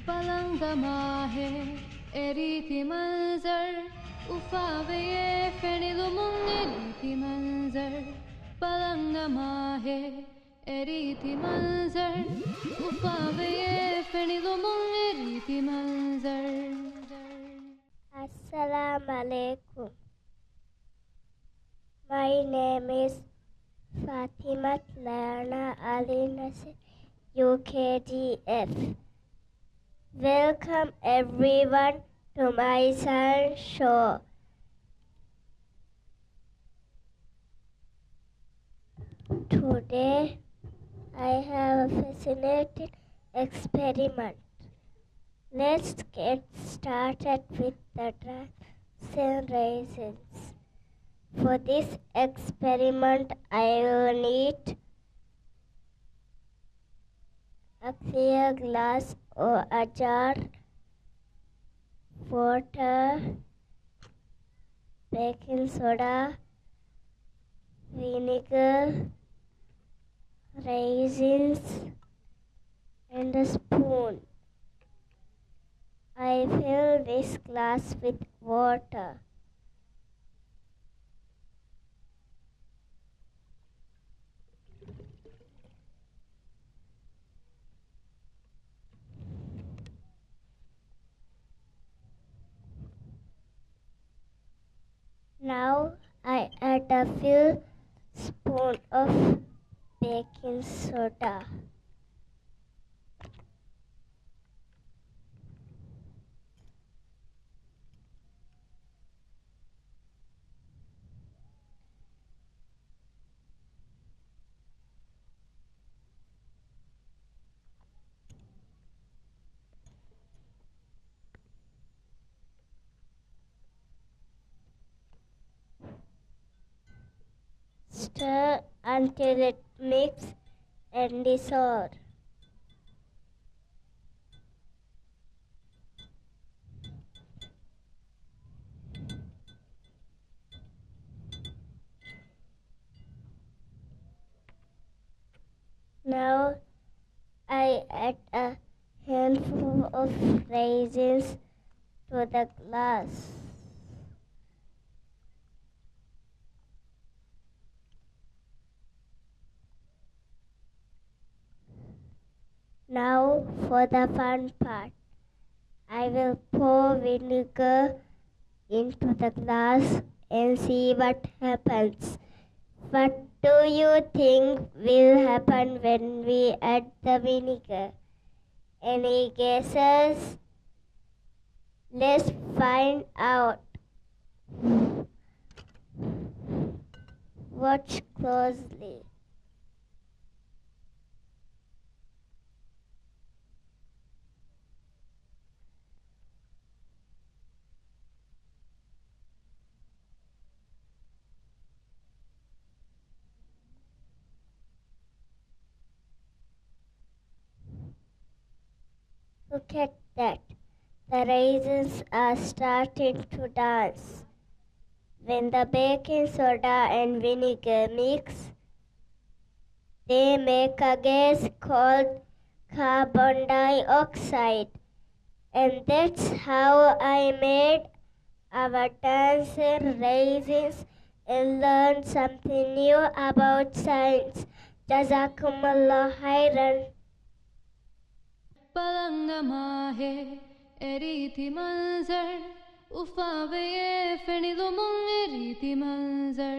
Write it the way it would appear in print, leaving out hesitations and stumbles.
पलंग माहे एरीति मंजर उफावे ये फेनिलु मुंग एरीति मंजर पलंग माहे एरीति मंजर उफावे ये फेनिलु मुंग एरीति मंजर Assalamu alaikum. My name is Fathimath Layaana Ali Naseer, UKG. Welcome everyone to my science show. Today I have a fascinating experiment. Let's get started with the raisins. For this experiment, I will need a clear glass or a jar, water, baking soda, vinegar, raisins, and a spoon. I fill this glass with water. Now I add a few spoons of baking soda. Stir until it mixes and dissolves. Now I add a handful of raisins to the glass. Now for the fun part. I will pour vinegar into the glass and see what happens. What do you think will happen when we add the vinegar? Any guesses? Let's find out. Watch closely. Look at that. The raisins are starting to dance. When the baking soda and vinegar mix, they make a gas called carbon dioxide. And that's how I made our dancing raisins and learned something new about science. Jazakumullah khairan. पलंग माहे एरीति मंजर उफावे ये फेनिलु मुंग एरीति मंजर